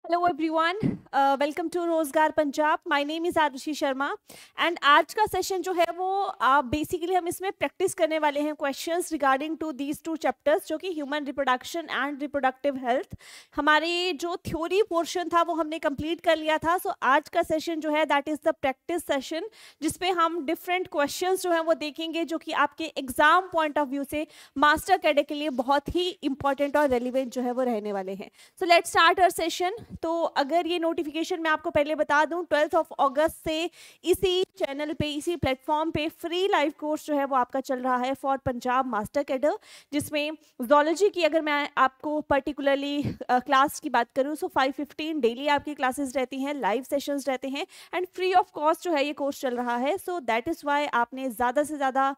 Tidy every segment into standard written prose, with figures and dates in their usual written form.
Hello everyone, welcome to Rozgar Punjab. My name is Arushi Sharma and आज का session जो है वो बेसिकली हम इसमें प्रैक्टिस करने वाले हैं questions regarding to these two chapters, जो कि human reproduction and reproductive health. हमारे जो थ्योरी पोर्शन था वो हमने कंप्लीट कर लिया था। सो आज का सेशन जो है that is the practice session, जिसपे हम डिफरेंट क्वेश्चंस जो है वो देखेंगे, जो कि आपके एग्जाम पॉइंट ऑफ व्यू से मास्टर कैडर के लिए बहुत ही इंपॉर्टेंट और रेलिवेंट जो है वो रहने वाले हैं। So let's start our session. तो अगर ये नोटिफिकेशन मैं आपको पहले बता दूं, 12 अगस्त से इसी चैनल पे, इसी प्लेटफॉर्म पे फ्री लाइव कोर्स जो है वो आपका चल रहा है फॉर पंजाब मास्टर कैडर, जिसमें जूलॉजी की अगर मैं आपको पर्टिकुलरली क्लास की बात करूं तो 5:15 डेली आपकी क्लासेस रहती हैं, लाइव सेशंस रहते हैं एंड फ्री ऑफ कॉस्ट जो है ये कोर्स चल रहा है। सो दैट इज वाई आपने ज़्यादा से ज़्यादा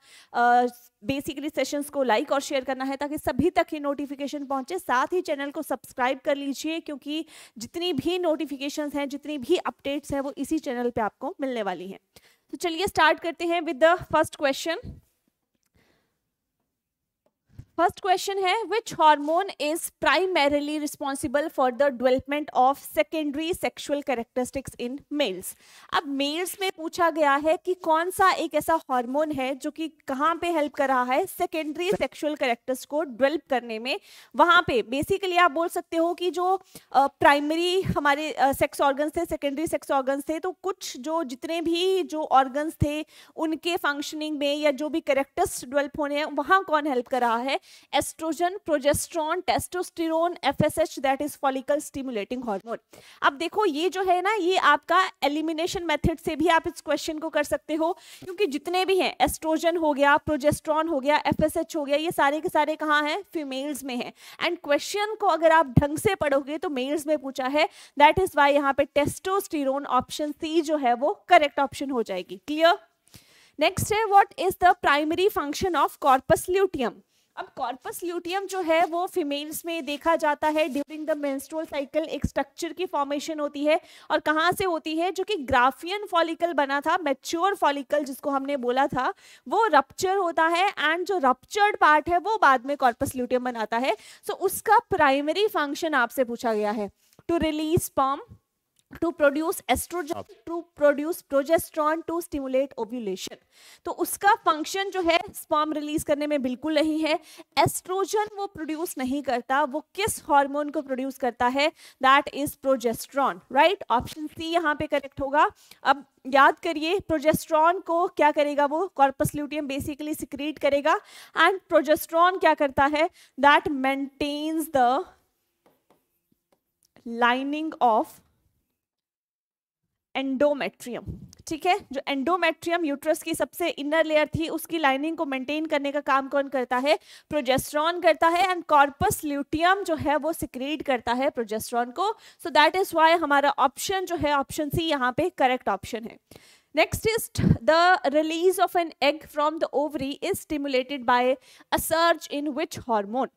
बेसिकली सेशंस को लाइक और शेयर करना है ताकि सभी तक ये नोटिफिकेशन पहुंचे। साथ ही चैनल को सब्सक्राइब कर लीजिए, क्योंकि जितनी भी नोटिफिकेशंस हैं, जितनी भी अपडेट्स हैं, वो इसी चैनल पे आपको मिलने वाली हैं। तो चलिए स्टार्ट करते हैं with the first question. First question है, which hormone is primarily responsible for the development of secondary sexual characteristics in males. अब मेल्स में पूछा गया है कि कौन सा एक ऐसा हार्मोन है जो कि कहाँ पे हेल्प कर रहा है सेकेंडरी सेक्सुअल कैरेक्टर्स को डेवलप करने में। वहां पे बेसिकली आप बोल सकते हो कि जो प्राइमरी हमारे सेक्स ऑर्गन्स थे, सेकेंडरी सेक्स ऑर्गन्स थे, तो कुछ जो जितने भी जो ऑर्गन्स थे उनके फंक्शनिंग में या जो भी कैरेक्टर्स डेवलप होने हैं, वहां कौन हेल्प कर रहा है? Estrogen, progesterone, testosterone, FSH that is follicle stimulating hormone. अब देखो ये जो है ना, ये आपका एलिमिनेशन मेथड से भी आप इस क्वेश्चन को कर सकते हो, क्योंकि जितने भी हैं, एस्ट्रोजन हो गया, प्रोजेस्ट्रॉन हो गया, एफएसएच हो गया, ये सारे के सारे कहाँ हैं? फीमेल्स में हैं। एंड क्वेश्चन को अगर आप ढंग से पढ़ोगे तो मेल्स में पूछा है, दैट इज वाई यहाँ पे टेस्टोस्टेरोन ऑप्शन सी जो है वो करेक्ट ऑप्शन हो जाएगी। क्लियर? नेक्स्ट है, what is the primary function of corpus luteum. अब कॉर्पस ल्यूटियम जो है वो फीमेल्स में देखा जाता है ड्यूरिंग द मेंस्ट्रुअल साइकिल। एक स्ट्रक्चर की फॉर्मेशन होती है, और कहाँ से होती है? जो कि ग्राफियन फॉलिकल बना था, मैच्योर फॉलिकल जिसको हमने बोला था, वो रप्चर होता है एंड जो रप्चर्ड पार्ट है वो बाद में कॉर्पस ल्यूटियम बनाता है। सो उसका प्राइमरी फंक्शन आपसे पूछा गया है, to release sperm, to produce estrogen, to produce progesterone, to stimulate ovulation। तो उसका फंक्शन जो है स्पर्म रिलीज करने में बिल्कुल नहीं है। एस्ट्रोजन वो प्रोड्यूस नहीं करता, वो किस हार्मोन को प्रोड्यूस करता है? That is progesterone. Right, option C यहाँ पे करेक्ट होगा। अब याद करिए, प्रोजेस्ट्रॉन को क्या करेगा? वो कॉर्पस ल्यूटियम बेसिकली सिक्रीट करेगा, एंड प्रोजेस्ट्रॉन क्या करता है? That maintains the lining of endometrium. ठीक है, जो एंडोमेट्रियम यूट्रस की सबसे इनर लेयर थी, उसकी लाइनिंग को मेंटेन करने का काम कौन करता है? प्रोजेस्ट्रॉन करता है, एंड कॉर्पस ल्यूटियम जो है वो सिक्रीट करता है प्रोजेस्ट्रॉन को। सो दैट इज व्हाई हमारा ऑप्शन जो है ऑप्शन सी यहाँ पे करेक्ट ऑप्शन है। Next is the release of an egg from the ovary is stimulated by a surge in which hormone.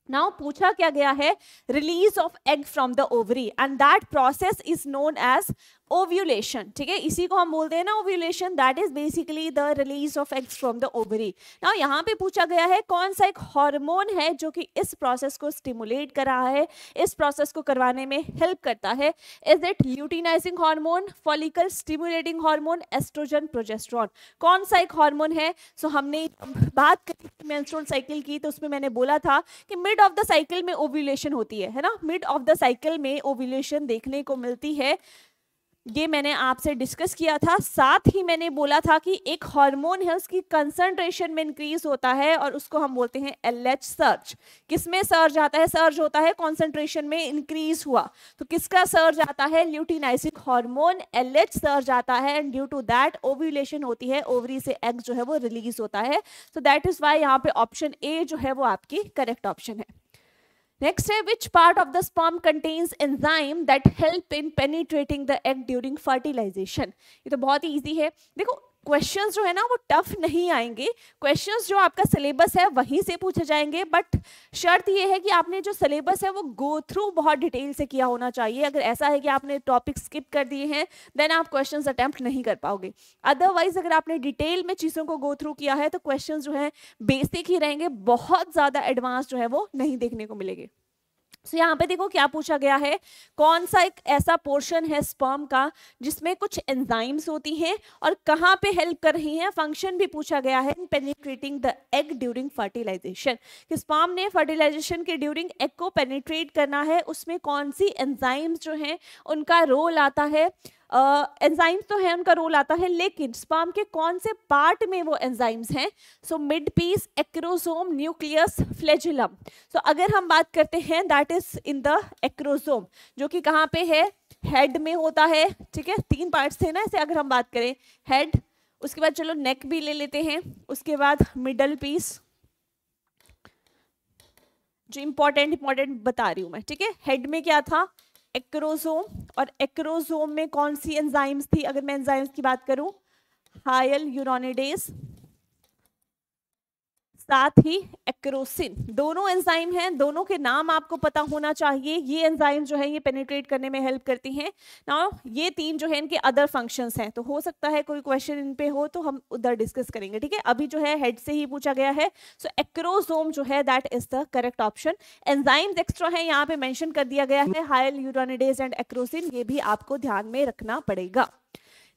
Now पूछा क्या गया है? Release of egg from the ovary, and that process is known as ovulation. ठीक है, इसी को हम बोलते हैं ना ovulation. That is basically the release of eggs from the ovary. Now यहाँ पे पूछा गया है कौन सा एक हार्मोन है जो कि इस प्रोसेस को स्टिमुलेट कर रहा है, इस प्रोसेस को करवाने में हेल्प करता है। Is it luteinising hormone, follicle stimulating hormone, estrogen, progesterone? कौन सा एक हार्मोन है? सो हमने बात करी मेंस्ट्रुअल साइकिल की, तो उसमें मैंने बोला था कि मिड ऑफ द साइकिल में ओव्यूलेशन होती है ना, मिड ऑफ द साइकिल में ओव्यूलेशन देखने को मिलती है। ये मैंने आपसे डिस्कस किया था। साथ ही मैंने बोला था कि एक हार्मोन है, उसकी कंसंट्रेशन में इंक्रीज होता है और उसको हम बोलते हैं एलएच सर्ज। किसमें सर्ज आता है? सर्ज होता है कंसंट्रेशन में इंक्रीज हुआ। तो किसका सर्ज आता है? ल्यूटिनाइजिंग हार्मोन एलएच सर्ज आता है, and due to that ovulation होती है, ओवरी से एग जो है वो रिलीज होता है। सो दैट इज वाई यहाँ पे ऑप्शन ए जो है वो आपकी करेक्ट ऑप्शन है। नेक्स्ट है, which part of the sperm contains enzyme that help in penetrating the egg during fertilisation. ये तो बहुत ही ईजी है। देखो क्वेश्चंस जो है ना वो टफ नहीं आएंगे, क्वेश्चंस जो आपका सिलेबस है वहीं से पूछे जाएंगे, बट शर्त ये है कि आपने जो सिलेबस है वो गो थ्रू बहुत डिटेल से किया होना चाहिए। अगर ऐसा है कि आपने टॉपिक स्किप कर दिए हैं, देन आप क्वेश्चंस अटेम्प्ट नहीं कर पाओगे। अदरवाइज अगर आपने डिटेल में चीज़ों को गो थ्रू किया है तो क्वेश्चंस जो है बेसिक ही रहेंगे, बहुत ज़्यादा एडवांस जो है वो नहीं देखने को मिलेंगे। So, यहाँ पे देखो क्या पूछा गया है, कौन सा एक ऐसा पोर्शन है स्पर्म का जिसमें कुछ एंजाइम्स होती हैं और कहाँ पे हेल्प कर रही हैं। फंक्शन भी पूछा गया है in penetrating the egg during fertilisation, कि स्पर्म ने फर्टिलाइजेशन के ड्यूरिंग एग को पेनिट्रेट करना है, उसमें कौन सी एंजाइम्स जो हैं उनका रोल आता है। एंजाइम्स तो है उनका रोल आता है, लेकिन स्पर्म के कौन से पार्ट में वो एंजाइम्स हैं। So mid piece, acrosome, nucleus, flagellum. So अगर हम बात करते हैं that is in the acrosome, जो कि कहाँ पे है, हेड में होता है। ठीक है, 3 पार्ट्स थे ना ऐसे, अगर हम बात करें हेड, उसके बाद चलो नेक भी ले लेते हैं, उसके बाद मिडल पीस, जो इंपॉर्टेंट बता रही हूं मैं। ठीक है, हेड में क्या था, एक्रोसोम, और एक्रोसोम में कौन सी एंजाइम्स थी, अगर मैं एंजाइम्स की बात करूं, हाइलुरोनिडेज, साथ ही एक्रोसिन, दोनों एंजाइम हैं, दोनों के नाम आपको पता होना चाहिए। ये एंजाइम जो है ये पेनिट्रेट करने में हेल्प करती हैं। नाउ ये 3 जो है इनके अदर फंक्शंस हैं, तो हो सकता है कोई क्वेश्चन इन पे हो तो हम उधर डिस्कस करेंगे। ठीक है, अभी जो है हेड से ही पूछा गया है। सो एक्रोसोम जो है that is the correct option. Enzymes extra है यहाँ पे मेंशन कर दिया गया है, हाइलुरोनिडेज एंड एक्रोसिन, ये भी आपको ध्यान में रखना पड़ेगा।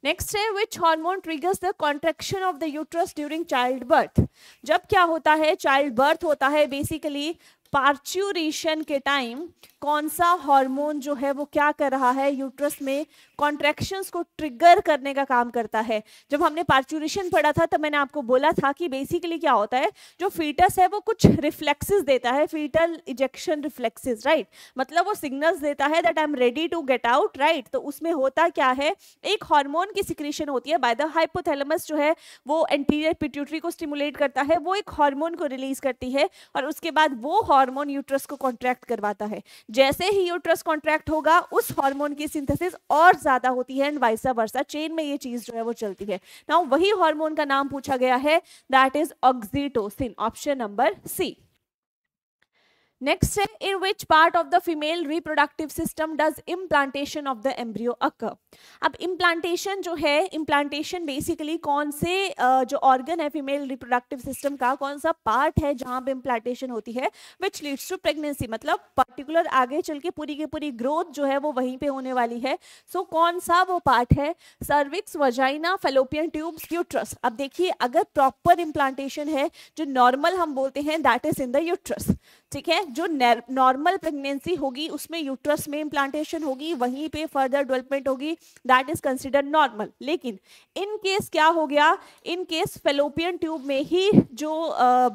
नेक्स्ट है which hormone triggers the contraction of the uterus during child birth. जब क्या होता है, चाइल्ड बर्थ होता है, बेसिकली पार्च्यूरेशन के टाइम कौन सा हार्मोन जो है वो क्या कर रहा है, यूट्रस में कॉन्ट्रैक्शंस को ट्रिगर करने का काम करता है। जब हमने पार्च्यूरेशन पढ़ा था तब मैंने आपको बोला था कि बेसिकली क्या होता है, जो फीटस है वो कुछ रिफ्लेक्सेस देता है, फीटल इजेक्शन रिफ्लेक्सेस, राइट, मतलब वो सिग्नल्स देता है that I am ready to get out, right. तो उसमें होता क्या है, एक हार्मोन की सिक्रीशन होती है बाय द हाइपोथैलेमस, जो है वो एंटीरियर पिट्यूटरी को स्टिमुलेट करता है, वो एक हार्मोन को रिलीज करती है और उसके बाद वो हार्मोन यूट्रस को कॉन्ट्रैक्ट करवाता है। जैसे ही यूट्रस कॉन्ट्रैक्ट होगा उस हार्मोन की सिंथेसिस और ज्यादा होती है एंड वाइस वर्सा, चेन में ये चीज जो है वो चलती है। नाउ वही हार्मोन का नाम पूछा गया है, that is oxytocin, option number C. Next है in which part of the female reproductive system does implantation of the embryo occur. अब इम्प्लांटेशन जो है, इम्प्लांटेशन बेसिकली कौन से जो ऑर्गन है फीमेल रिप्रोडक्टिव सिस्टम का, कौन सा पार्ट है जहां पे इम्प्लांटेशन होती है, विच लीड्स टू प्रेगनेंसी, मतलब पर्टिकुलर आगे चल के पूरी की पूरी ग्रोथ जो है वो वहीं पे होने वाली है। सो कौन सा वो पार्ट है, cervix, vagina, fallopian tubes, uterus. अब देखिए अगर प्रॉपर इम्प्लांटेशन है, जो नॉर्मल हम बोलते हैं that is in the uterus. ठीक है, जो नॉर्मल प्रेगनेंसी होगी उसमें यूट्रस में इम्प्लांटेशन होगी, वहीं पे फर्दर डेवलपमेंट होगी, दैट इज कंसिडर्ड नॉर्मल। लेकिन इन केस क्या हो गया, इन केस फेलोपियन ट्यूब में ही जो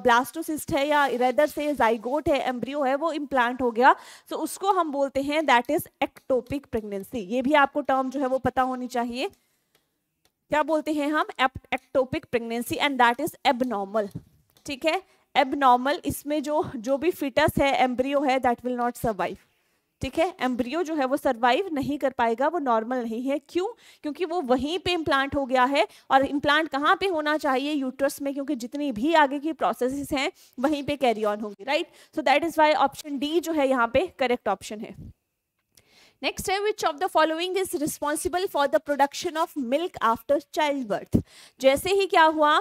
ब्लास्टोसिस्ट है या रेदर से जाइगोट है, एम्ब्रियो है, वो इम्प्लांट हो गया, तो उसको हम बोलते हैं दैट इज एक्टोपिक प्रेगनेंसी। ये भी आपको टर्म जो है वो पता होनी चाहिए, क्या बोलते हैं हम, ectopic pregnancy, and that is abnormal. ठीक है, एबनॉर्मल, इसमें जो भी फिटस है, एम्ब्रियो है, दैट विल नॉट सर्वाइव। ठीक है, एम्ब्रियो जो है वो सर्वाइव नहीं कर पाएगा, वो नॉर्मल नहीं है। क्यों, क्योंकि वो वहीं पे इम्प्लांट हो गया है, और इम्प्लांट कहाँ पे होना चाहिए, यूट्रस में, क्योंकि जितनी भी आगे की प्रोसेसेस हैं वहीं पे कैरी ऑन होंगी, right. So that is why option D जो है यहाँ पे करेक्ट ऑप्शन है। नेक्स्ट है which of the following is responsible for the production of milk after child birth. जैसे ही क्या हुआ,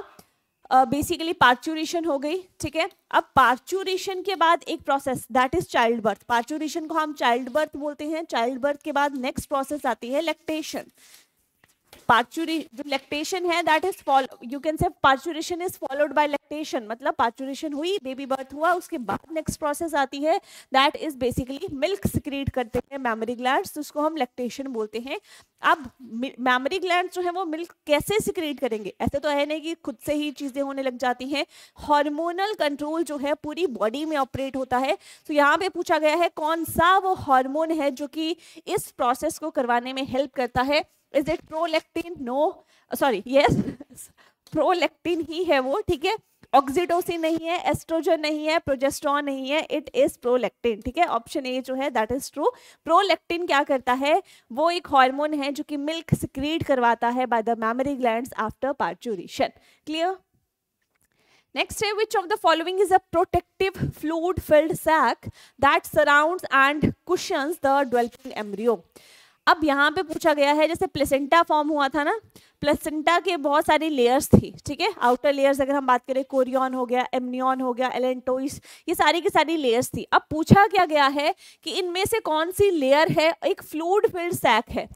बेसिकली पार्चुरेशन हो गई। ठीक है, अब पार्चुरेशन के बाद एक process that is child birth, parturition को हम चाइल्ड बर्थ बोलते हैं। चाइल्ड बर्थ के बाद नेक्स्ट प्रोसेस आती है लैक्टेशन। जो लैक्टेशन है that is you can say parturition is followed by lactation, मतलब पार्चुरेशन हुई, बेबी बर्थ हुआ, उसके बाद नेक्स्ट प्रोसेस आती है that is basically milk secrete करते हैं मैमरी ग्लैंड्स, तो उसको हम लैक्टेशन बोलते हैं। अब मैमरी ग्लैंड्स जो है वो मिल्क कैसे सिक्रीट करेंगे, ऐसे तो है नहीं कि खुद से ही चीजें होने लग जाती हैं, हार्मोनल कंट्रोल जो है पूरी बॉडी में ऑपरेट होता है। तो यहाँ पे पूछा गया है कौन सा वो हार्मोन है जो कि इस प्रोसेस को करवाने में हेल्प करता है। Is it prolactin? No, sorry, yes, prolactin ही है वो। ठीक है, ऑक्सीटोसिन नहीं है, एस्ट्रोजन नहीं है, प्रोजेस्टेरॉन नहीं है, इट इज प्रोलैक्टिन। ठीक है, ऑप्शन ए जो है दैट इज ट्रू। प्रोलैक्टिन क्या करता है, वो एक हार्मोन है जो कि मिल्क सिक्रीट करवाता है by the memory glands after parturition. Clear. Next, which of the following is a protective fluid-filled sac that surrounds and cushions the developing embryo? अब यहाँ पे पूछा गया है, जैसे प्लेसेंटा फॉर्म हुआ था ना, प्लेसेंटा के बहुत सारी लेयर्स थी, ठीक है, आउटर लेयर्स अगर हम बात करें, कोरियन हो गया, एमनियन हो गया, एलेंटोइस, ये सारी की सारी लेयर्स थी। अब पूछा क्या गया है कि इनमें से कौन सी लेयर है, एक फ्लूइड फिल्ड सैक है,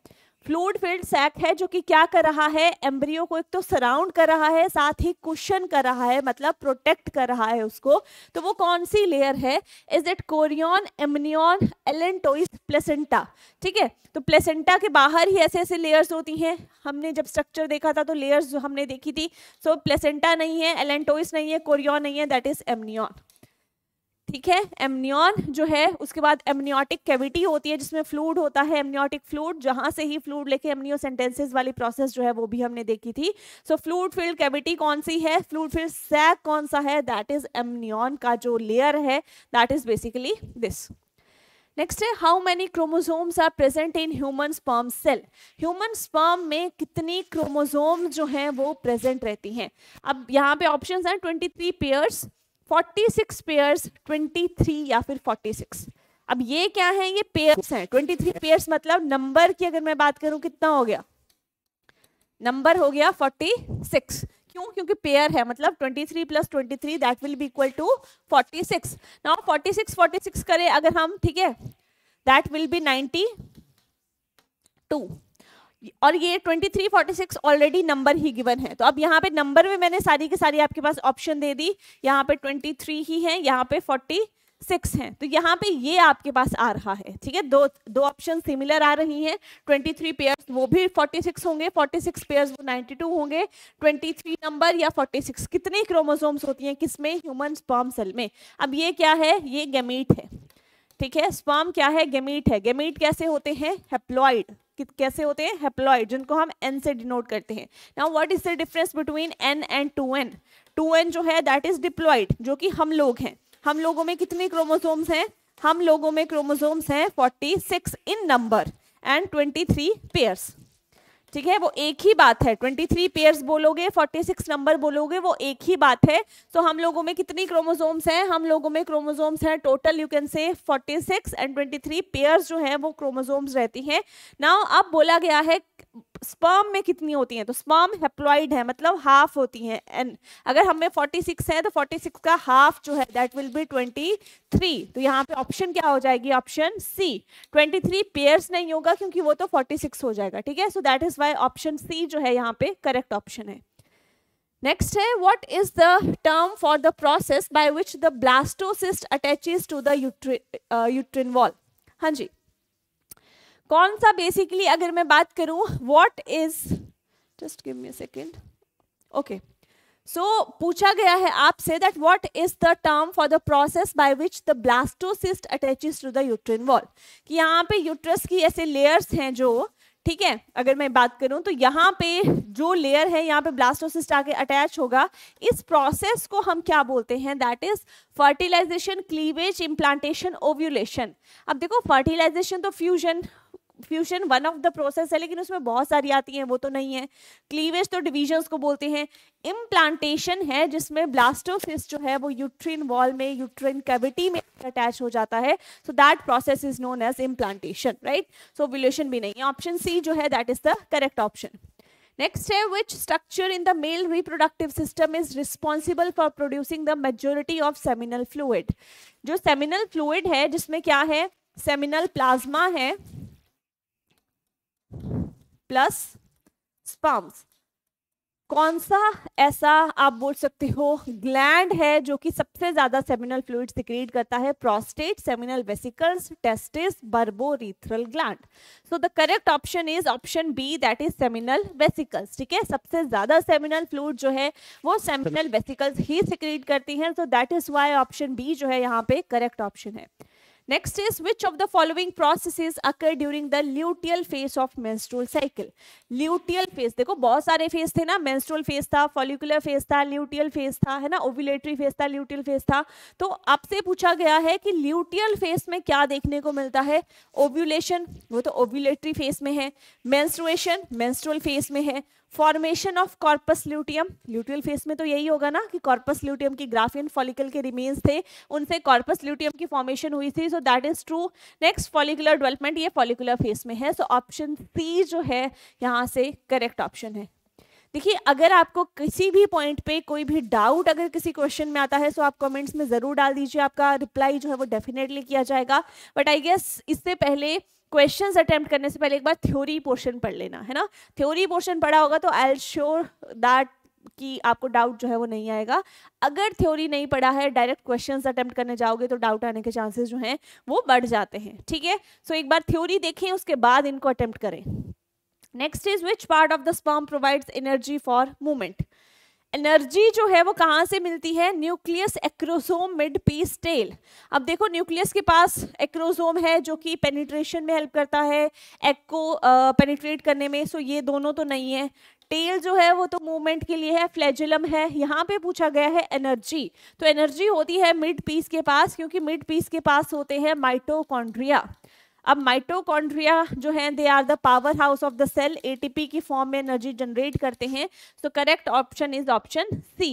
फ्लूइड फिल्ड सैक है जो कि क्या कर रहा है, एम्ब्रियो को एक तो सराउंड कर रहा है, साथ ही कुशन कर रहा है, मतलब प्रोटेक्ट कर रहा है उसको। तो वो कौन सी लेयर है, is it Korean, amnion, allantois, placenta, ठीक है। तो प्लेसेंटा के बाहर ही ऐसे ऐसे लेयर्स होती हैं, हमने जब स्ट्रक्चर देखा था तो लेयर्स जो हमने देखी थी, सो प्लेसेंटा नहीं है, एलेंटोइस नहीं है, कोरियन नहीं है, दैट इज एमनियन, ठीक है। एमनियन जो है, उसके बाद एमनियोटिक कैविटी होती है जिसमें फ्लूइड होता है, एमनियोटिक फ्लूइड, जहां से ही फ्लूइड लेके एमनियोसेंटेसिस वाली प्रोसेस जो है वो भी हमने देखी थी। सो फ्लूइड फिल्ड कैविटी कौन सी है, फ्लूइड फिल्ड सैक कौन सा है, दैट इज एमनियन का जो लेयर है, that is basically this. Next है, how many chromosomes are present in human sperm cell, human sperm में कितनी क्रोमोसोम जो हैं वो प्रेजेंट रहती हैं। अब यहाँ पे ऑप्शंस हैं 23 पेयर्स, 46 पेयर्स, 23 या फिर 46। अब ये क्या है, ये पेयर्स हैं, 23 पेयर्स मतलब नंबर की अगर मैं बात करूं कितना हो गया, नंबर हो गया 46, क्यों, क्योंकि पेयर है, मतलब 23 + 23 that will be equal to 46। Now 46 करें अगर हम, ठीक है, दैट विल बी 92, और ये 23 46 ऑलरेडी नंबर ही गिवन है। तो अब यहाँ पे नंबर में मैंने सारी की सारी आपके पास ऑप्शन दे दी, यहाँ पे 23 ही है, यहाँ पे 46 हैं, तो यहाँ पे ये आपके पास आ रहा है, ठीक है, दो ऑप्शन सिमिलर आ रही हैं। 23 पेयर्स वो भी 46 होंगे, 46 पेयर्स वो 92 होंगे, 23 नंबर या 46, कितनी क्रोमोसोम्स होती हैं किसमें, ह्यूमन स्पर्म सेल में। अब ये क्या है, ये गैमीट है, ठीक है, स्पर्म क्या है, गैमीट है। गैमीट कैसे होते हैं, हैप्लॉइड, कैसे होते हैं, हैप्लॉइड, जिनको हम एन से डिनोट करते हैं। Now what is the difference between n and 2n, 2n जो है दैट इज डिप्लॉइड, जो कि हम लोग हैं। हम लोगों में कितने क्रोमोसोम्स हैं, हम लोगों में क्रोमोसोम्स हैं 46 इन नंबर एंड 23 पेयर्स, ठीक है, वो एक ही बात है, 23 पेयर्स बोलोगे, 46 नंबर बोलोगे, वो एक ही बात है। तो हम लोगों में कितनी क्रोमोसोम्स हैं, हम लोगों में क्रोमोसोम्स हैं total you can say 46 and 23 pairs जो हैं वो क्रोमोसोम्स रहती हैं। नाउ अब बोला गया है स्पर्म में कितनी होती हैं, तो स्पर्म हैप्लॉइड है, मतलब हाफ होती हैं, एंड अगर हमें 46 है तो 46 का हाफ जो है दैट विल बी 23। तो यहाँ पे ऑप्शन क्या हो जाएगी, ऑप्शन सी, 23 पेयर्स नहीं होगा क्योंकि वो तो 46 हो जाएगा, ठीक है। So that is why option C जो है यहाँ पे करेक्ट ऑप्शन है। नेक्स्ट है, what is the term for the process by which the blastocyst attaches to the uterine wall. हाँ जी, कौन सा बेसिकली अगर मैं बात करूं, what is, just give me a second, okay, so पूछा गया है आपसे that what is the term for the process by which the blastocyst attaches to the uterine wall, कि यहाँ पे यूट्रस की ऐसे लेयर्स हैं जो, ठीक है, अगर मैं बात करूं तो यहाँ पे जो लेयर है यहाँ पे ब्लास्टोसिस्ट आके अटैच होगा, इस प्रोसेस को हम क्या बोलते हैं, that is fertilisation, cleavage, implantation, ovulation. अब देखो फर्टिलाइजेशन तो fusion one of the process है, लेकिन उसमें बहुत सारी आती हैं, वो तो नहीं है। क्लीवेज तो डिविजन्स को बोलते हैं। इम्प्लांटेशन है जिसमें ब्लास्टोसिस्ट जो है वो यूट्रिन वॉल में, यूट्रिन कैविटी में अटैच हो जाता है, so that process is known as implantation, right. So ovulation भी नहीं है, ऑप्शन सी जो है that is the correct option. Next है, which structure in the male reproductive system is responsible for producing the majority of seminal fluid। जो seminal fluid है जिसमें क्या है, seminal plasma है प्लस स्पर्म्स, कौन सा ऐसा आप बोल सकते हो ग्लैंड है जो कि सबसे ज्यादा सेमिनल फ्लूइड सिक्रीट करता है, prostate, seminal vesicles, testis, bulbourethral gland. So the correct option is option B, that is seminal vesicles, ठीक है। सबसे ज्यादा सेमिनल फ्लूइड जो है वो सेमिनल वेसिकल्स ही सिक्रीट करती हैं, so that is why option B जो है यहाँ पे करेक्ट ऑप्शन है। Next is, which of the following processes occur during the luteal phase of menstrual cycle। luteal phase, देखो बहुत सारे फेज थे ना, menstrual phase था, follicular phase था, luteal phase था, है ना, ovulatory phase था, luteal phase था। तो आपसे पूछा गया है कि luteal phase में क्या देखने को मिलता है, ovulation वो तो ovulatory phase में है, menstruation menstrual phase में है, formation of corpus luteum, luteal face में तो यही होगा ना कि कॉर्पस ल्यूटियम की ग्राफियन फॉलिकल के रिमेन्स थे, उनसे कॉर्पस ल्यूटियम की फॉर्मेशन हुई थी, सो that is true. Next follicular development, ये फॉलिकुलर फेस में है, सो ऑप्शन सी जो है यहाँ से करेक्ट ऑप्शन है। देखिए अगर आपको किसी भी पॉइंट पे कोई भी डाउट अगर किसी क्वेश्चन में आता है तो आप कमेंट्स में जरूर डाल दीजिए, आपका रिप्लाई जो है वो डेफिनेटली किया जाएगा। बट आई गेस इससे पहले क्वेश्चंस अटेम्प्ट करने से पहले एक बार थ्योरी पोर्शन पढ़ लेना है ना। थ्योरी पोर्शन पढ़ा होगा तो आई एम श्योर दैट कि आपको डाउट जो है वो नहीं आएगा। अगर थ्योरी नहीं पढ़ा है, डायरेक्ट क्वेश्चंस अटेम्प्ट करने जाओगे तो डाउट आने के चांसेस जो हैं वो बढ़ जाते हैं, ठीक है। सो एक बार थ्योरी देखें, उसके बाद इनको अटेम्प्ट करें। Next is which part of the sperm provides energy for movement. Energy जो है वो कहाँ से मिलती है? Nucleus, acrosome, mid piece, tail. अब देखो न्यूक्लियस के पास एक्रोसोम है जो कि पेनिट्रेशन में हेल्प करता है, एग को पेनिट्रेट करने में, सो ये दोनों तो नहीं है। टेल जो है वो तो मूवमेंट के लिए है, फ्लैजुलम है। यहाँ पे पूछा गया है एनर्जी, तो एनर्जी होती है मिड पीस के पास, क्योंकि मिड पीस के पास होते हैं माइटोकॉन्ड्रिया। अब माइटोकॉन्ड्रिया जो है they are the power house of the cell, ATP की फॉर्म में एनर्जी जनरेट करते हैं, so correct option is option C.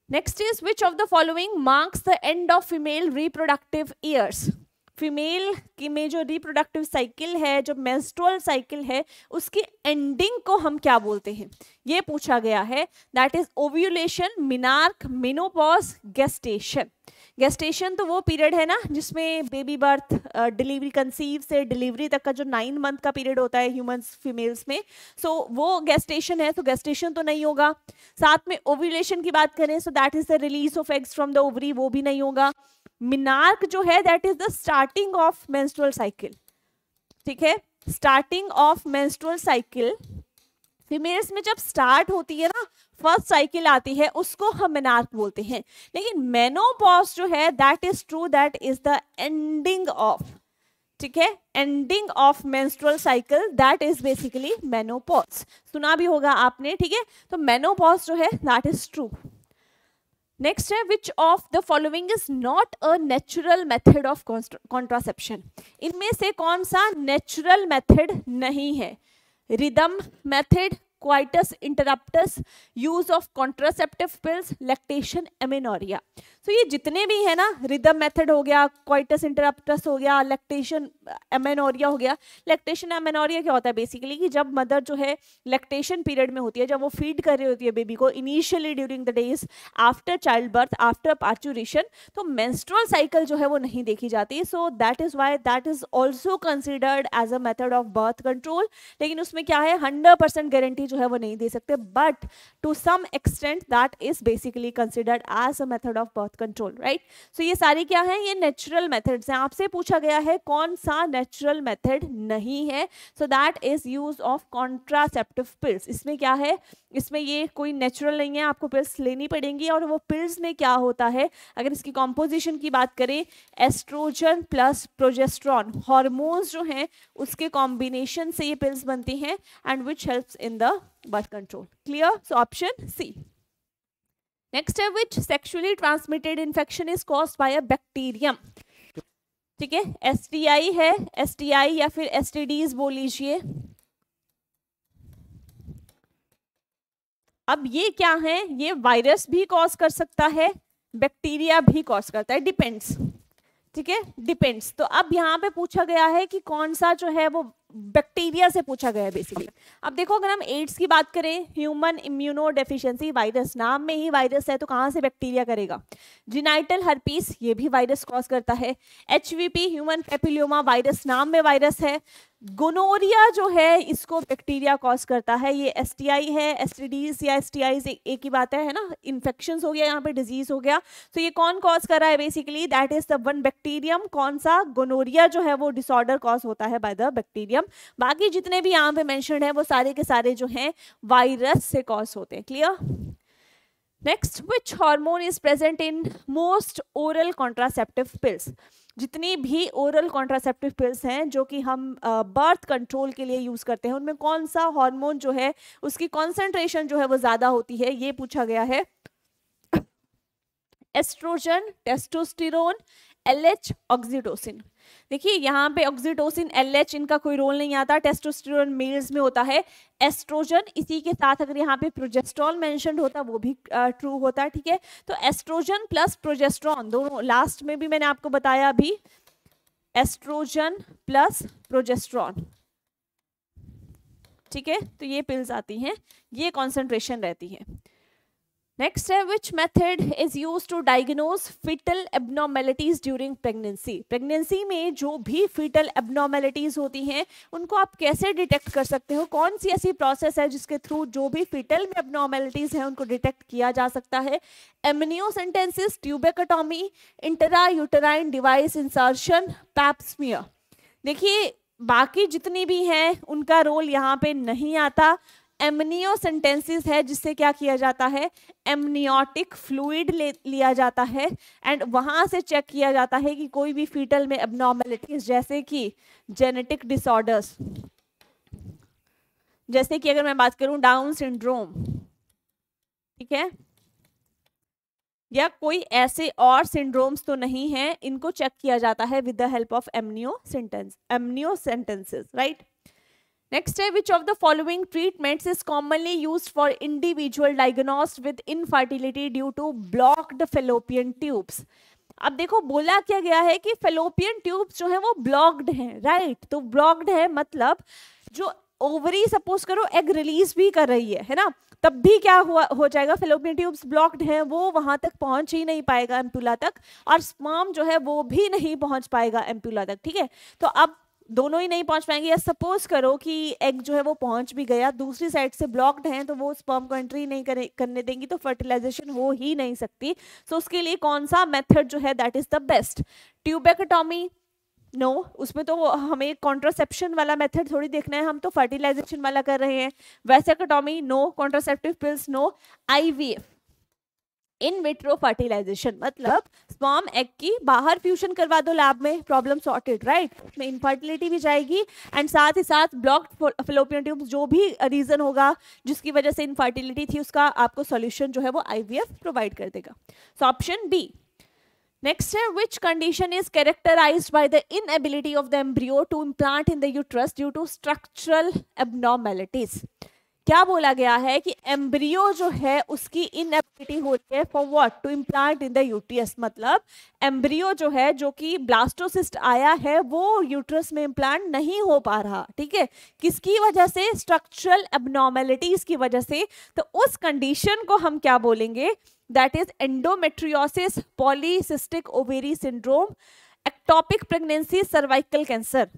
Next is which of the following marks the end of female reproductive years. Female की में जो reproductive cycle है, जो menstrual cycle है, उसकी एंडिंग को हम क्या बोलते हैं, ये पूछा गया है। That is ovulation, menarche, menopause, gestation. Gestation तो वो पीरियड है ना जिसमें बेबी बर्थ, डिलीवरी, कंसीव से डिलीवरी तक का जो 9 मंथ का पीरियड होता है ह्यूमंस फीमेल्स में, सो वो गेस्टेशन है, तो गेस्टेशन तो नहीं होगा। साथ में ओव्यूलेशन की बात करें सो that is the release of eggs from the ovary, वो भी नहीं होगा। मिनार्क जो है that is the starting of menstrual cycle, ठीक है, starting of menstrual cycle females में जब स्टार्ट होती है ना, फर्स्ट साइकिल आती है, उसको हम मेनार्क बोलते हैं। लेकिन मेनोपॉज जो है that is true, that is the ending of, ठीक है, ending of menstrual cycle, that is basically menopause. सुना भी होगा आपने, ठीक है, तो मेनोपॉज जो है दैट इज ट्रू। नेक्स्ट है which of the following is not a natural method of contraception. इनमें से कौन सा नेचुरल मेथड नहीं है? Rhythm method, coitus interruptus, use of contraceptive pills, lactation, amenorrhea. तो ये जितने भी है ना, रिदम मेथड हो गया, क्वाइटस इंटरप्टस हो गया, लैक्टेशन एमेनोरिया हो गया। लैक्टेशन एमेनोरिया क्या होता है? बेसिकली कि जब मदर जो है लैक्टेशन पीरियड में होती है, जब वो फीड कर रही होती है बेबी को, initially during the days after child birth, after parturition, तो मेंस्ट्रुअल साइकिल जो है वो नहीं देखी जाती। So that is why that is also considered as a method of birth control. लेकिन उसमें क्या है, 100% गारंटी जो है वो नहीं दे सकते, but to some extent that is basically considered as a method of birth control, right. So ये सारी क्या है, ये नेचुरल मेथड्स हैं। आपसे पूछा गया है कौन सा नेचुरल मेथड नहीं है, so that is use of contraceptive pills. इसमें क्या है, इसमें ये कोई नेचुरल नहीं है, आपको पिल्स लेनी पड़ेंगी। और वो पिल्स में क्या होता है, अगर इसकी कॉम्पोजिशन की बात करें, एस्ट्रोजन प्लस प्रोजेस्ट्रॉन हार्मोन्स जो हैं उसके कॉम्बिनेशन से ये पिल्स बनती हैं, and which helps in the birth control. Clear? So option C. Next है which sexually transmitted infection is caused by a bacterium. ठीक है, एसटीआई है, एसटीआई या फिर एसटीडीज बोल लीजिए। अब ये क्या है, ये वायरस भी कॉज कर सकता है, बैक्टीरिया भी कॉज करता है, डिपेंड्स, ठीक है, डिपेंड्स। तो अब यहाँ पे पूछा गया है कि कौन सा जो है वो बैक्टीरिया से पूछा गया है बेसिकली। अब देखो अगर हम एड्स की बात करें, ह्यूमन इम्यूनो डेफिशिएंसी वायरस, नाम में ही वायरस है, तो कहाँ से बैक्टीरिया करेगा? जिनाइटल हर्पीस, ये भी वायरस कॉज करता है। एचवीपी ह्यूमन पेपिलोमा वायरस, नाम में वायरस है। गोनोरिया जो है इसको बैक्टीरिया कॉज करता है। ये एसटीआई है, एसटीडीज या एसटीआईज एक ही बात है ना, इन्फेक्शन हो गया, यहाँ पे डिजीज हो गया। तो ये कौन कॉज कर रहा है basically? That is the one bacterium. कौन सा? गोनोरिया जो है वो डिसऑर्डर कॉज होता है बाय द बैक्टीरियम। बाकी जितने भी यहाँ पे मेंशन्ड है वो सारे के सारे जो हैं वायरस से कॉज होते हैं। Clear? Next, which hormone is present in most oral contraceptive pills. जितनी भी ओरल कॉन्ट्रासेप्टिव पिल्स हैं जो कि हम बर्थ कंट्रोल के लिए यूज करते हैं, उनमें कौन सा हार्मोन जो है उसकी कॉन्सेंट्रेशन जो है वो ज्यादा होती है, ये पूछा गया है। Estrogen, testosterone, LH oxytocin. देखिए यहाँ पे ऑक्सीटोसिन, LH इनका कोई रोल नहीं आता, टेस्टोस्टेरोन मेल्स में होता है, एस्ट्रोजन इसी के साथ अगर यहाँ पे प्रोजेस्ट्रॉन मेंशन्ड होता वो भी ट्रू होता, ठीक है। तो एस्ट्रोजन प्लस प्रोजेस्ट्रॉन दोनों, लास्ट में भी मैंने आपको बताया अभी, एस्ट्रोजन प्लस प्रोजेस्ट्रॉन, ठीक है। तो ये पिल्स आती हैं, ये कॉन्सेंट्रेशन रहती है। नेक्स्ट है which method is used to diagnose fetal abnormalities during pregnancy. Pregnancy में जो भी फीटल एब्नॉर्मेलिटीज होती हैं उनको आप कैसे डिटेक्ट कर सकते हो, कौन सी ऐसी प्रोसेस है जिसके थ्रू जो भी फीटल में एब्नॉर्मेलिटीज हैं उनको डिटेक्ट किया जा सकता है। Amniocentesis, tubectomy, intra uterine device insertion, pap smear. देखिए बाकी जितनी भी हैं उनका रोल यहाँ पे नहीं आता। एमनियोसेंटेंसिस है जिससे क्या किया जाता है, एमनियोटिक फ्लूइड लिया जाता है एंड वहां से चेक किया जाता है कि कोई भी फीटल में एब्नॉर्मेलिटीज जैसे कि जेनेटिक डिसऑर्डर्स, जैसे कि अगर मैं बात करूं डाउन सिंड्रोम, ठीक है, या कोई ऐसे और सिंड्रोम्स तो नहीं है, इनको चेक किया जाता है with the help of amniocentesis, right. Next है which of the following treatments is commonly used for individual diagnosed with infertility due to blocked fallopian tubes। अब देखो बोला क्या गया है कि fallopian tubes जो है वो blocked हैं, राइट। तो blocked है मतलब जो ओवरी सपोज करो एग रिलीज भी कर रही है ना, तब भी क्या हो जाएगा, fallopian tubes ब्लॉक्ड हैं, वो वहां तक पहुंच ही नहीं पाएगा एम्पुला तक, और स्पर्म जो है वो भी नहीं पहुंच पाएगा एम्पुला तक, ठीक है। तो अब दोनों ही नहीं पहुंच पाएंगे, या सपोज करो कि एग जो है वो पहुंच भी गया, दूसरी साइड से ब्लॉक्ड हैं तो वो स्पर्म को एंट्री नहीं करने देंगी, तो फर्टिलाइजेशन हो ही नहीं सकती। तो उसके लिए कौन सा मेथड जो है that is the best, tubectomy, no, उसमें तो हमें कॉन्ट्रासेप्शन वाला मेथड थोड़ी देखना है, हम तो फर्टिलाइजेशन वाला कर रहे हैं। Vasectomy no, contraceptive pills no, IVF in vitro fertilisation मतलब स्पर्म एग की बाहर फ्यूजन करवा दो लैब में, प्रॉब्लम सॉर्टेड, राइट। में इनफर्टिलिटी भी जाएगी एंड साथ ही साथ ब्लॉक्ड फैलोपियन ट्यूब्स, जो भी रीजन होगा जिसकी वजह से इनफर्टिलिटी थी उसका आपको सॉल्यूशन जो है वो IVF प्रोवाइड कर देगा। सो ऑप्शन बी। नेक्स्ट है which condition is characterized by the inability of the embryo to implant in the uterus due to structural abnormalities. क्या बोला गया है कि एम्ब्रियो जो है उसकी इनएबिलिटी हो रही है for what, to implant in the uterus, मतलब एम्ब्रियो जो है जो कि ब्लास्टोसिस्ट आया है वो यूट्रस में इम्प्लांट नहीं हो पा रहा, ठीक है, किसकी वजह से, स्ट्रक्चरल एब्नॉर्मेलिटीज की वजह से। तो उस कंडीशन को हम क्या बोलेंगे, that is endometriosis, polycystic ovary syndrome, ectopic pregnancy, cervical cancer.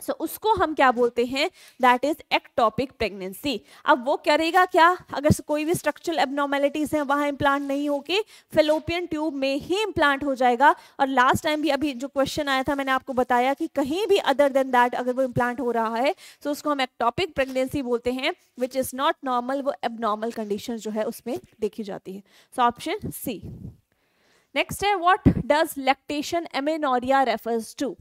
So उसको हम क्या बोलते हैं, दैट इज एक्टोपिक प्रेगनेंसी। अब वो करेगा क्या, अगर कोई भी स्ट्रक्चरल एब्नॉर्मेलिटीज हैं वहां इम्प्लांट नहीं होके फैलोपियन ट्यूब में ही इम्प्लांट हो जाएगा। और लास्ट टाइम भी अभी जो क्वेश्चन आया था मैंने आपको बताया कि कहीं भी अदर देन दैट अगर वो इम्प्लांट हो रहा है तो उसको हम एक्टोपिक प्रेगनेंसी बोलते हैं, विच इज नॉट नॉर्मल, वो एबनॉर्मल कंडीशन जो है उसमें देखी जाती है। So option C. नेक्स्ट है what does lactation amenorrhea refers to,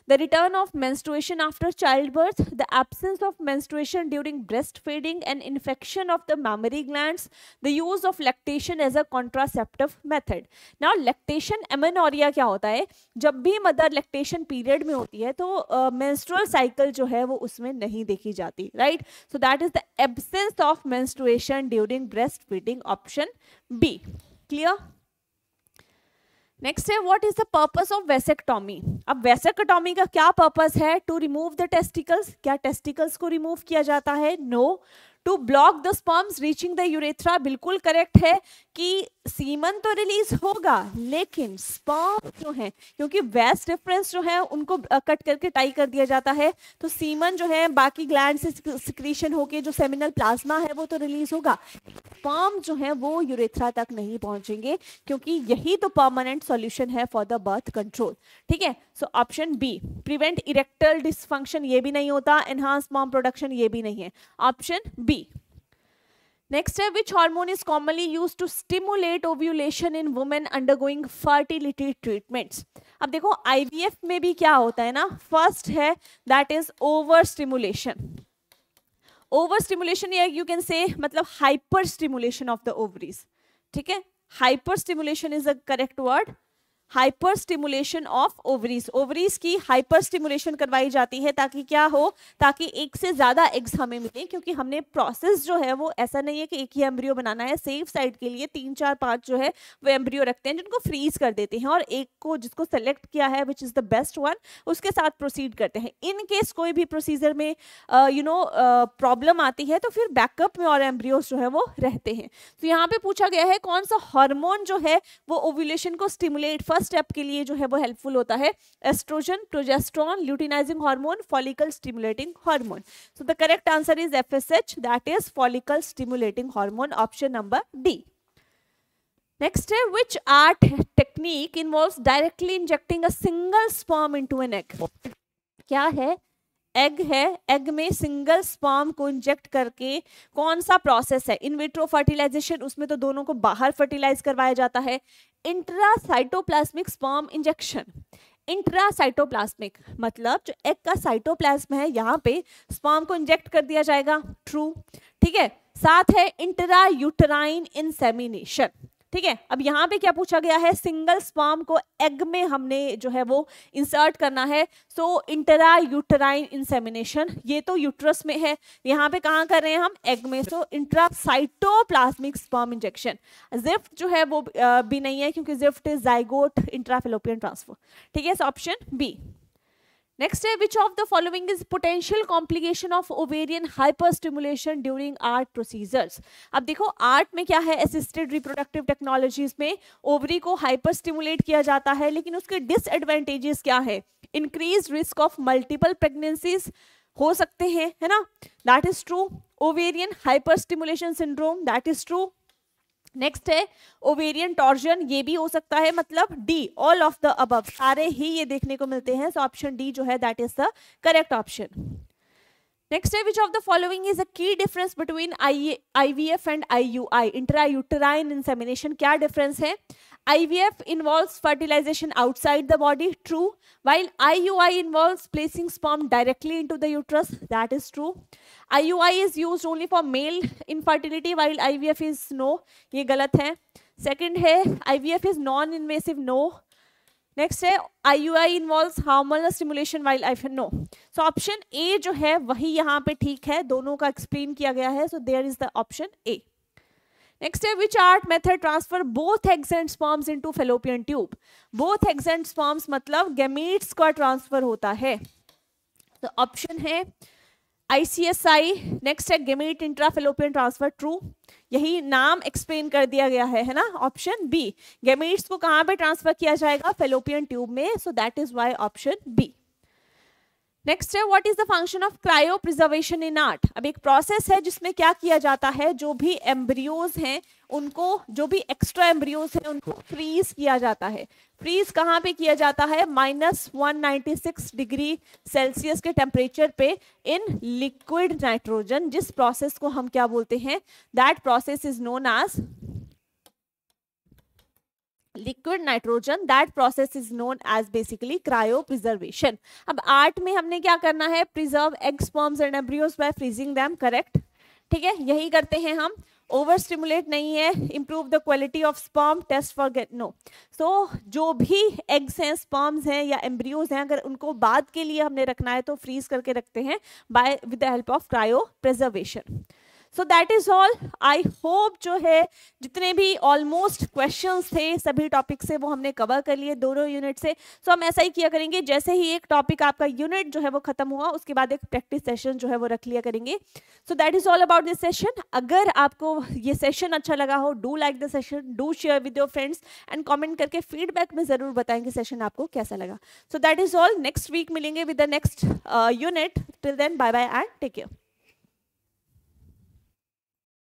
the return of menstruation after childbirth, the absence of menstruation during breastfeeding, and infection of the mammary glands, the use of lactation as a contraceptive method। now lactation amenorrhea क्या होता है, जब भी mother lactation period में होती है तो menstrual cycle जो है वो उसमें नहीं देखी जाती, right. so that is the absence of menstruation during breastfeeding, option B, clear। Next है what is the purpose of vasectomy. अब वेसेक्टोमी का क्या पर्पस है, टू रिमूव द टेस्टिकल्स, क्या टेस्टिकल्स को रिमूव किया जाता है, no. To block the sperms reaching the urethra, बिल्कुल करेक्ट है कि सीमन तो रिलीज होगा लेकिन स्पर्म जो है, क्योंकि वेस्ट डिफरेंस जो है उनको कट करके टाई कर दिया जाता है, तो सीमन जो है बाकी ग्लैंड से सिक्रीशन होके जो सेमिनल प्लाज्मा है वो तो रिलीज होगा, स्पर्म जो है वो यूरेथ्रा तक नहीं पहुंचेंगे, क्योंकि यही तो परमानेंट सॉल्यूशन है फॉर द बर्थ कंट्रोल, ठीक है। So option B, prevent erectile dysfunction ये भी नहीं होता, एनहांस स्पर्म प्रोडक्शन ये भी नहीं है, ऑप्शन बी। नेक्स्ट है which hormone is commonly used to stimulate ovulation in women undergoing fertility treatments. अब देखो IVF में भी क्या होता है ना, फर्स्ट है that is over stimulation, over stimulation या यू कैन से मतलब hyper stimulation of the ovaries, ठीक है, hyper stimulation is the correct word, hyper stimulation of ovaries, ovaries की हाइपर स्टिमुलेशन करवाई जाती है ताकि क्या हो, ताकि एक से ज्यादा एग्स हमें मिले, क्योंकि हमने प्रोसेस जो है वो ऐसा नहीं है कि एक ही एम्ब्रियो बनाना है, सेफ साइड के लिए 3 4 5 जो है वो एम्ब्रियो रखते हैं जिनको फ्रीज कर देते हैं और एक को जिसको सेलेक्ट किया है which is the best one उसके साथ प्रोसीड करते हैं। इन केस कोई भी प्रोसीजर में प्रॉब्लम आती है तो फिर बैकअप में और एम्ब्रियोज जो है वो रहते हैं। तो यहाँ पे पूछा गया है कौन सा हार्मोन जो है वो ओव्यूलेशन को स्टिमुलेट फर्स्ट स्टेप के लिए जो है वो हेल्पफुल होता है, estrogen, progesterone, luteinizing hormone, follicle stimulating hormone. So the correct answer is FSH, that is follicle stimulating hormone, option number D. Next है which art technique involves directly injecting a single sperm into an egg? क्या है? Egg है, egg में single sperm को inject करके कौन सा process है? इन विट्रो फर्टिलाइजेशन, उसमें तो दोनों को बाहर फर्टिलाइज करवाया जाता है। इंट्रासाइटोप्लाज्मिक स्पर्म इंजेक्शन, इंट्रासाइटोप्लाज्मिक मतलब जो एग का साइटोप्लाज्म है यहाँ पे स्पर्म को इंजेक्ट कर दिया जाएगा, ट्रू, ठीक है। साथ है इंट्रा यूटराइन इंसेमिनेशन, ठीक है। अब यहाँ पे क्या पूछा गया है, सिंगल स्पर्म को एग में हमने जो है वो इंसर्ट करना है, सो इंट्रा यूटराइन इंसेमिनेशन, ये तो यूट्रस में है, यहाँ पे कहाँ कर रहे हैं हम, एग में, सो इंट्रासाइटोप्लाज्मिक स्पर्म इंजेक्शन। जिफ्ट जो है वो भी नहीं है क्योंकि gift is zygote intrafallopian transfer, ठीक है, ऑप्शन बी। नेक्स्ट है which of the following is potential complication of ovarian hyperstimulation during art procedures. अब देखो आर्ट में क्या है, असिस्टेड रिप्रोडक्टिव टेक्नोलॉजीज में ओवरी को हाइपर स्टिमुलेट किया जाता है, लेकिन उसके डिसएडवांटेजेस क्या है, increase risk of multiple pregnancies हो सकते हैं, है ना, that is true. Ovarian hyper stimulation syndrome, that is true. Next है ओवेरियन टॉर्जन, ये भी हो सकता है, मतलब D, all of the above, सारे ही ये देखने को मिलते हैं, सो ऑप्शन डी जो है that is the correct option. Next है which of the following is a key difference between IVF and IUI, intrauterine insemination, क्या डिफरेंस है? IVF involves fertilization outside the body, true, while IUI involves placing sperm directly into the uterus, that is true. IUI is used only for male infertility while IVF is no, ये गलत है। Second है IVF is non-invasive, no. Next है IUI involves hormonal stimulation while IVF, no. So option A जो है वही यहाँ पे ठीक है, दोनों का एक्सप्लेन किया गया है, so there is the option A. Next है which ART method transfer both eggs and sperms into fallopian tube, both eggs and sperms मतलब गैमीट्स का ट्रांसफर होता है, तो ऑप्शन है ICSI। नेक्स्ट है गैमीट इंट्राफेलोपियन ट्रांसफर, ट्रू, यही नाम एक्सप्लेन कर दिया गया है ना, ऑप्शन बी, गैमीट्स को कहाँ पे ट्रांसफर किया जाएगा, फेलोपियन ट्यूब में, so that is why option B. Next है what is the function of cryopreservation in ART. अब एक प्रोसेस है जिसमें क्या किया जाता है, जो भी एम्ब्रियोज हैं उनको, जो भी एक्स्ट्रा एम्ब्रियोज हैं उनको फ्रीज किया जाता है। फ्रीज कहाँ पे किया जाता है, -196 डिग्री सेल्सियस के टेम्परेचर पे इन लिक्विड नाइट्रोजन, जिस प्रोसेस को हम क्या बोलते हैं, that process is known as liquid nitrogen, that process is known as basically cryopreservation. अब आर्ट में हमने क्या करना है, preserve egg sperms and embryos by freezing them, correct, ठीक है, यही करते हैं हम। ओवर स्टिमुलेट नहीं है, improve the quality of sperm, test for gate, no. So जो भी एग्स हैं, स्पर्म्स हैं या एम्ब्रियोज हैं, अगर उनको बाद के लिए हमने रखना है तो फ्रीज करके रखते हैं by with the help of cryopreservation. So that is all. I hope जो है जितने भी ऑलमोस्ट क्वेश्चंस थे सभी टॉपिक से वो हमने कवर कर लिए दोनों यूनिट से। सो हम ऐसा ही किया करेंगे, जैसे ही एक टॉपिक आपका यूनिट जो है वो खत्म हुआ उसके बाद एक प्रैक्टिस सेशन जो है वो रख लिया करेंगे। So that is all about this session. अगर आपको ये सेशन अच्छा लगा हो, do like the session, do share with your friends and comment करके फीडबैक में जरूर बताएं कि सेशन आपको कैसा लगा। So that is all. Next week मिलेंगे with the next unit. Till then bye bye and take care.